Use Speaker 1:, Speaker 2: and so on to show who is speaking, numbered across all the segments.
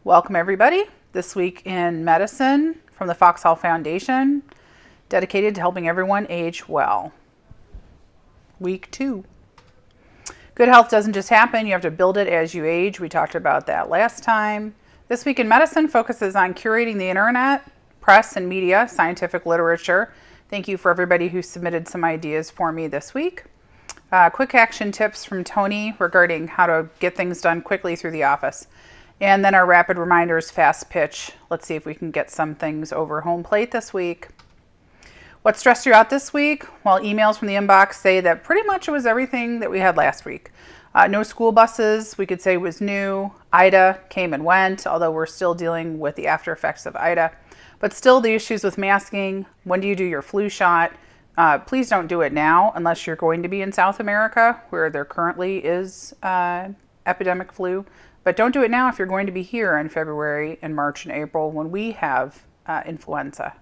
Speaker 1: Welcome everybody. This week in medicine from the Foxon Foundation, dedicated to helping everyone age well. Week 2. Good health doesn't just happen, you have to build it as you age. We talked about that last time. This week in medicine focuses on curating the internet, press and media, scientific literature. Thank you for everybody who submitted some ideas for me this week. Quick action tips from Tony regarding how to get things done quickly through the office. And then our rapid reminders, fast pitch. Let's see if we can get some things over home plate this week. What stressed you out this week? Well, emails from the inbox say that pretty much it was everything that we had last week. No school buses, we could say was new. Ida came and went, although we're still dealing with the after effects of Ida. But still the issues with masking. When do you do your flu shot? Please don't do it now unless you're going to be in South America, where there currently is epidemic flu. But don't do it now if you're going to be here in February and March and April when we have influenza.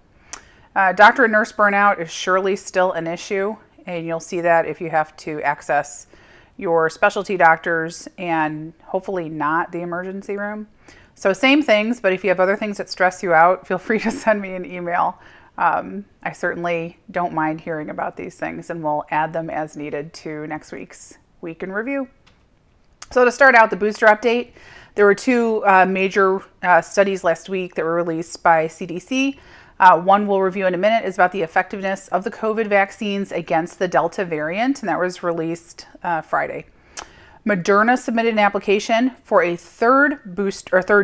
Speaker 1: Doctor and nurse burnout is surely still an issue, and you'll see that if you have to access your specialty doctors and hopefully not the emergency room. So same things, but if you have other things that stress you out, feel free to send me an email. I certainly don't mind hearing about these things, and we'll add them as needed to next week's Week in Review. So to start out, the booster update, there were two major studies last week that were released by CDC. One we'll review in a minute is about the effectiveness of the COVID vaccines against the Delta variant, and that was released Friday. Moderna submitted an application for a third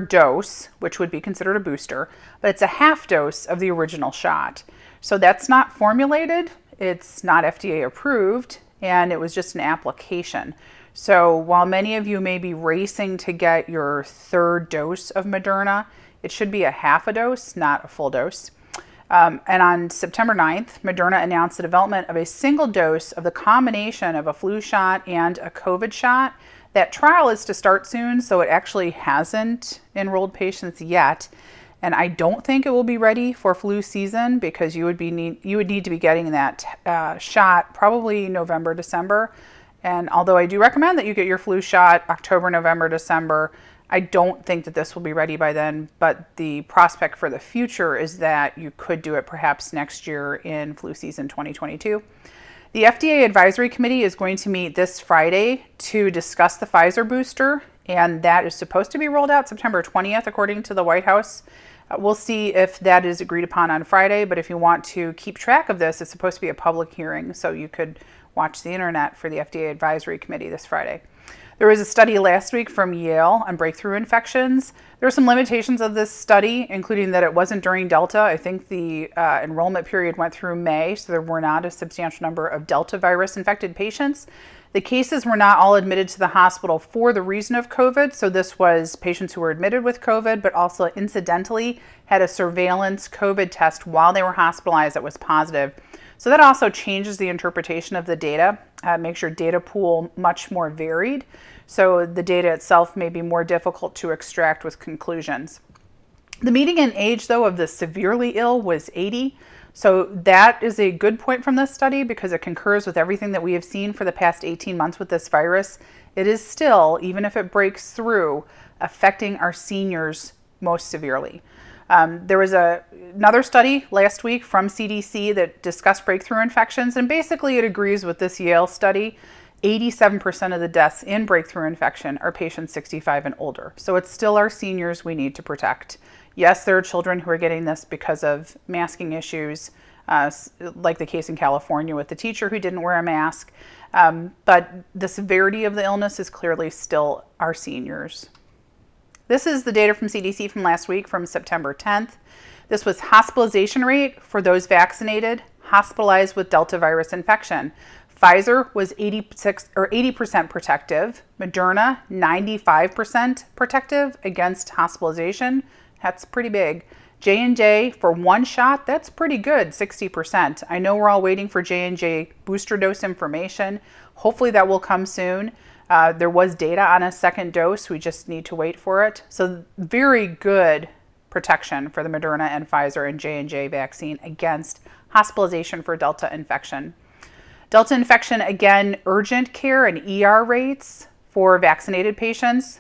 Speaker 1: dose, which would be considered a booster, but it's a half dose of the original shot. So that's not formulated, it's not FDA approved, and it was just an application. So while many of you may be racing to get your third dose of Moderna, it should be a half a dose, not a full dose. And on September 9th, Moderna announced the development of a single dose of the combination of a flu shot and a COVID shot. That trial is to start soon, so it actually hasn't enrolled patients yet. And I don't think it will be ready for flu season because you would need to be getting that shot probably November, December. And although I do recommend that you get your flu shot October, November, December, I don't think that this will be ready by then, but the prospect for the future is that you could do it perhaps next year in flu season 2022. The FDA Advisory Committee is going to meet this Friday to discuss the Pfizer booster, and that is supposed to be rolled out September 20th, according to the White House. We'll see if that is agreed upon on Friday, but if you want to keep track of this, it's supposed to be a public hearing, so you could watch the internet for the FDA Advisory Committee this Friday. There was a study last week from Yale on breakthrough infections. There are some limitations of this study, including that it wasn't during Delta. I think the enrollment period went through May, so there were not a substantial number of Delta virus infected patients. The cases were not all admitted to the hospital for the reason of COVID. So this was patients who were admitted with COVID, but also incidentally had a surveillance COVID test while they were hospitalized that was positive. So that also changes the interpretation of the data, makes your data pool much more varied. So the data itself may be more difficult to extract with conclusions. The median age, though, of the severely ill was 80. So that is a good point from this study because it concurs with everything that we have seen for the past 18 months with this virus. It is still, even if it breaks through, affecting our seniors most severely. There was another study last week from CDC that discussed breakthrough infections, and basically it agrees with this Yale study. 87% of the deaths in breakthrough infection are patients 65 and older. So it's still our seniors we need to protect. Yes, there are children who are getting this because of masking issues, like the case in California with the teacher who didn't wear a mask. But the severity of the illness is clearly still our seniors. This is the data from CDC from last week, from September 10th. This was hospitalization rate for those vaccinated, hospitalized with Delta virus infection. Pfizer was 80% protective. Moderna, 95% protective against hospitalization. That's pretty big. J&J for one shot, that's pretty good, 60%. I know we're all waiting for J&J booster dose information. Hopefully that will come soon. There was data on a second dose. We just need to wait for it. So very good protection for the Moderna and Pfizer and J&J vaccine against hospitalization for Delta infection. Delta infection, again, urgent care and ER rates for vaccinated patients.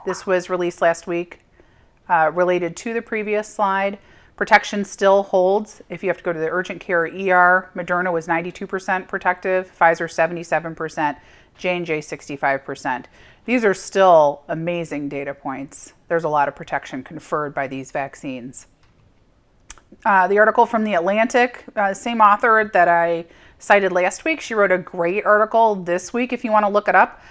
Speaker 1: This was released last week, related to the previous slide. Protection still holds if you have to go to the urgent care or ER. Moderna was 92% protective, Pfizer 77%, J&J 65%. These are still amazing data points. There's a lot of protection conferred by these vaccines. The article from The Atlantic, same author that I cited last week, she wrote a great article this week if you want to look it up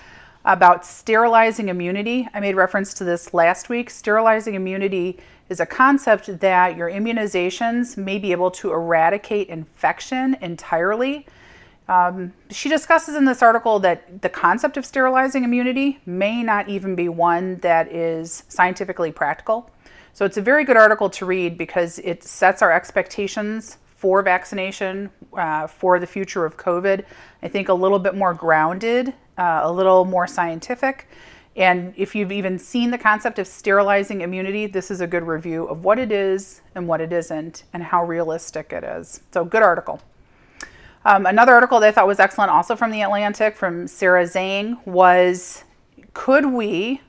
Speaker 1: about sterilizing immunity. I made reference to this last week. Sterilizing immunity is a concept that your immunizations may be able to eradicate infection entirely. She discusses in this article that the concept of sterilizing immunity may not even be one that is scientifically practical. So it's a very good article to read because it sets our expectations for vaccination, for the future of COVID, I think a little bit more grounded, a little more scientific. And if you've even seen the concept of sterilizing immunity, this is a good review of what it is and what it isn't and how realistic it is. So good article. Another article that I thought was excellent, also from The Atlantic, from Sarah Zhang, was could we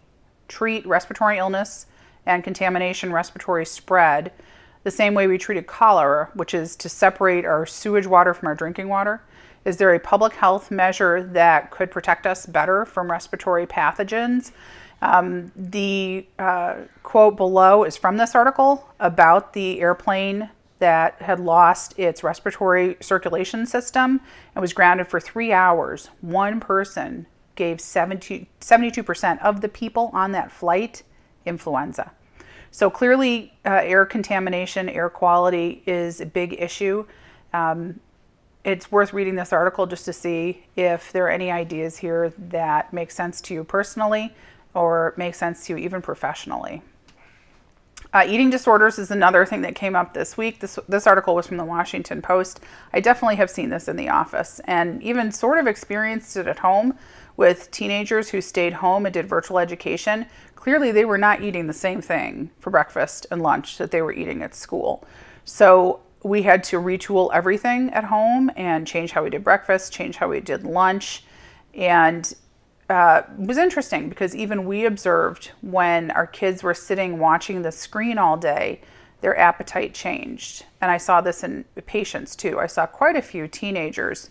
Speaker 1: treat respiratory illness and contamination respiratory spread the same way we treated cholera, which is to separate our sewage water from our drinking water? Is there a public health measure that could protect us better from respiratory pathogens? The quote below is from this article about the airplane that had lost its respiratory circulation system and was grounded for 3 hours. One person gave 72% of the people on that flight influenza. So clearly air contamination, air quality is a big issue. It's worth reading this article just to see if there are any ideas here that make sense to you personally or make sense to you even professionally. Eating disorders is another thing that came up this week. This article was from the Washington Post. I definitely have seen this in the office and even sort of experienced it at home with teenagers who stayed home and did virtual education. Clearly, they were not eating the same thing for breakfast and lunch that they were eating at school. So we had to retool everything at home and change how we did breakfast, change how we did lunch. And it was interesting because even we observed when our kids were sitting watching the screen all day, their appetite changed. And I saw this in patients too. I saw quite a few teenagers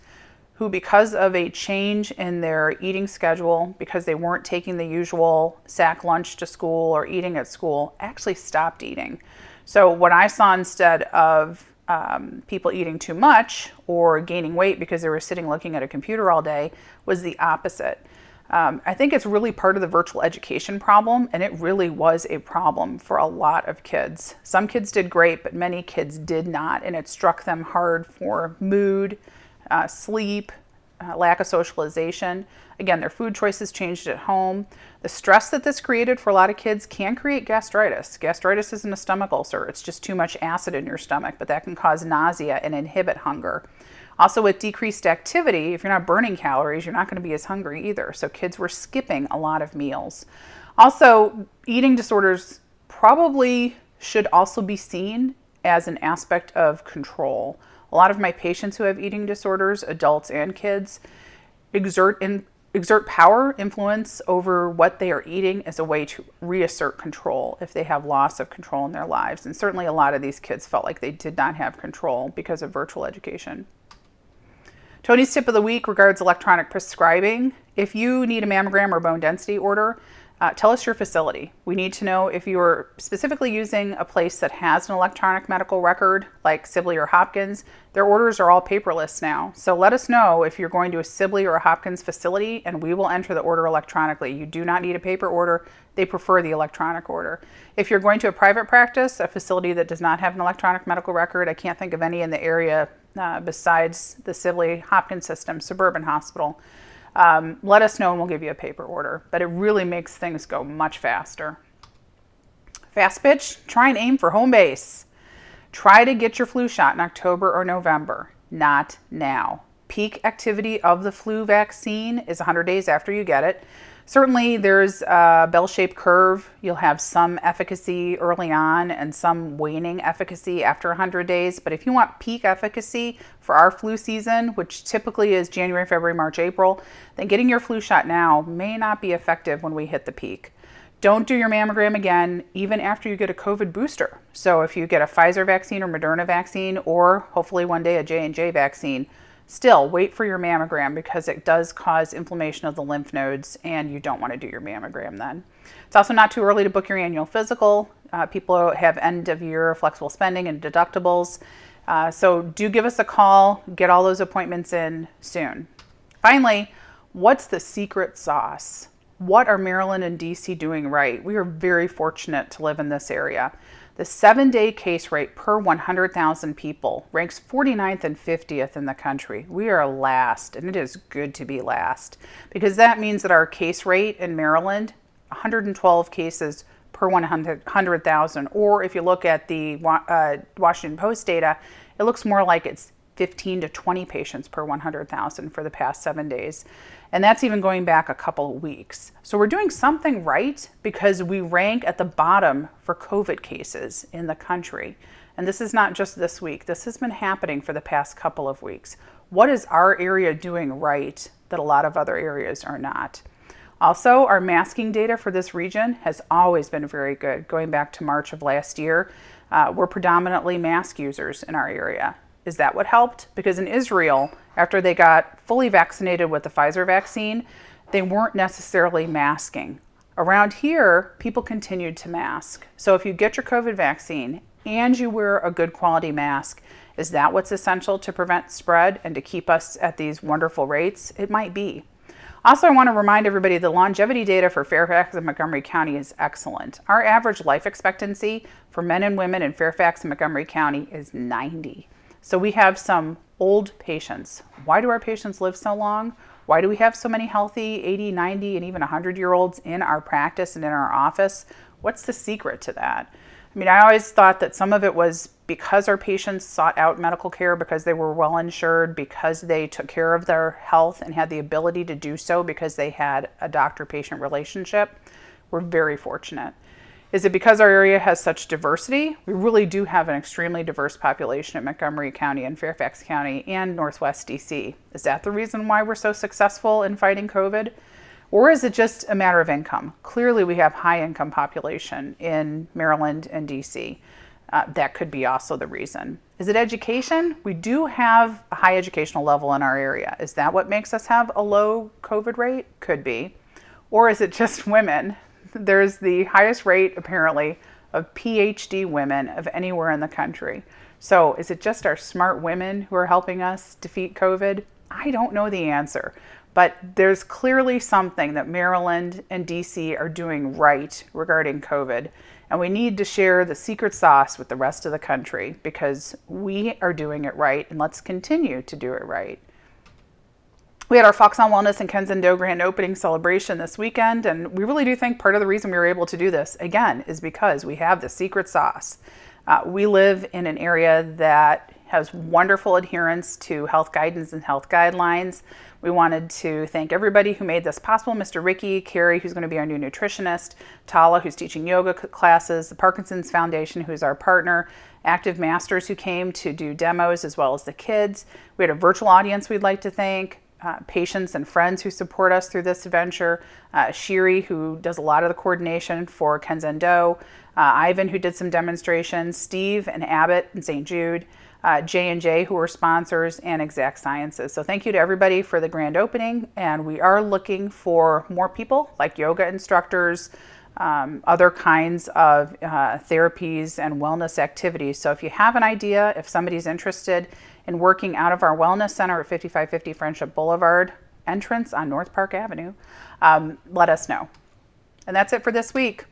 Speaker 1: who, because of a change in their eating schedule, because they weren't taking the usual sack lunch to school or eating at school, actually stopped eating. So what I saw instead of people eating too much or gaining weight because they were sitting looking at a computer all day was the opposite. I think it's really part of the virtual education problem, and it really was a problem for a lot of kids. Some kids did great, but many kids did not, and it struck them hard for mood, sleep, lack of socialization. Again, their food choices changed at home. The stress that this created for a lot of kids can create gastritis. Gastritis isn't a stomach ulcer. It's just too much acid in your stomach, but that can cause nausea and inhibit hunger. Also, with decreased activity, if you're not burning calories, you're not going to be as hungry either. So kids were skipping a lot of meals. Also, eating disorders probably should also be seen as an aspect of control. A lot of my patients who have eating disorders, adults and kids, exert power, influence over what they are eating as a way to reassert control if they have loss of control in their lives. And certainly a lot of these kids felt like they did not have control because of virtual education. Tony's tip of the week regards electronic prescribing. If you need a mammogram or bone density order, tell us your facility. We need to know if you're specifically using a place that has an electronic medical record like Sibley or Hopkins. Their orders are all paperless now. So let us know if you're going to a Sibley or a Hopkins facility and we will enter the order electronically. You do not need a paper order. They prefer the electronic order. If you're going to a private practice, a facility that does not have an electronic medical record, I can't think of any in the area besides the Sibley Hopkins system, Suburban Hospital. Let us know and we'll give you a paper order, but it really makes things go much faster. Fast pitch, try and aim for home base. Try to get your flu shot in October or November, not now. Peak activity of the flu vaccine is 100 days after you get it. Certainly there's a bell-shaped curve. You'll have some efficacy early on and some waning efficacy after 100 days. But if you want peak efficacy for our flu season, which typically is January, February, March, April, then getting your flu shot now may not be effective when we hit the peak. Don't do your mammogram again, even after you get a COVID booster. So if you get a Pfizer vaccine or Moderna vaccine, or hopefully one day a J&J vaccine, still wait for your mammogram because it does cause inflammation of the lymph nodes and you don't want to do your mammogram then. It's also not too early to book your annual physical. People have end of year flexible spending and deductibles. So do give us a call, get all those appointments in soon. Finally, what's the secret sauce? What are Maryland and D.C. doing right? We are very fortunate to live in this area. The 7-day case rate per 100,000 people ranks 49th and 50th in the country. We are last, and it is good to be last because that means that our case rate in Maryland, 112 cases per 100,000, or if you look at the Washington Post data, it looks more like it's 15 to 20 patients per 100,000 for the past 7 days. And that's even going back a couple of weeks. So we're doing something right because we rank at the bottom for COVID cases in the country. And this is not just this week. This has been happening for the past couple of weeks. What is our area doing right that a lot of other areas are not? Also, our masking data for this region has always been very good. Going back to March of last year, we're predominantly mask users in our area. Is that what helped? Because in Israel, after they got fully vaccinated with the Pfizer vaccine, they weren't necessarily masking. Around here, people continued to mask. So if you get your COVID vaccine and you wear a good quality mask, is that what's essential to prevent spread and to keep us at these wonderful rates? It might be. Also, I want to remind everybody the longevity data for Fairfax and Montgomery County is excellent. Our average life expectancy for men and women in Fairfax and Montgomery County is 90. So we have some old patients. Why do our patients live so long? Why do we have so many healthy 80, 90, and even 100-year-olds in our practice and in our office? What's the secret to that? I mean, I always thought that some of it was because our patients sought out medical care because they were well insured, because they took care of their health and had the ability to do so because they had a doctor-patient relationship. We're very fortunate. Is it because our area has such diversity? We really do have an extremely diverse population in Montgomery County and Fairfax County and Northwest DC. Is that the reason why we're so successful in fighting COVID? Or is it just a matter of income? Clearly, we have high income population in Maryland and DC. That could be also the reason. Is it education? We do have a high educational level in our area. Is that what makes us have a low COVID rate? Could be. Or is it just women? There's the highest rate, apparently, of PhD women of anywhere in the country. So is it just our smart women who are helping us defeat COVID? I don't know the answer, but there's clearly something that Maryland and DC are doing right regarding COVID. And we need to share the secret sauce with the rest of the country because we are doing it right, and let's continue to do it right. We had our Foxon Wellness and Kensington grand opening celebration this weekend, and we really do think part of the reason we were able to do this, again, is because we have the secret sauce. We live in an area that has wonderful adherence to health guidance and health guidelines. We wanted to thank everybody who made this possible. Mr. Ricky, Carrie, who's going to be our new nutritionist, Tala, who's teaching yoga classes, the Parkinson's Foundation, who's our partner, Active Masters, who came to do demos, as well as the kids. We had a virtual audience we'd like to thank. Patients and friends who support us through this adventure, Shiri, who does a lot of the coordination for Kensington, Ivan, who did some demonstrations, Steve and Abbott and St. Jude, J&J, who are sponsors, and Exact Sciences. So thank you to everybody for the grand opening, and we are looking for more people like yoga instructors, other kinds of therapies and wellness activities. So if you have an idea, if somebody's interested in working out of our wellness center at 5550 Friendship Boulevard, entrance on North Park Avenue, let us know. And that's it for this week.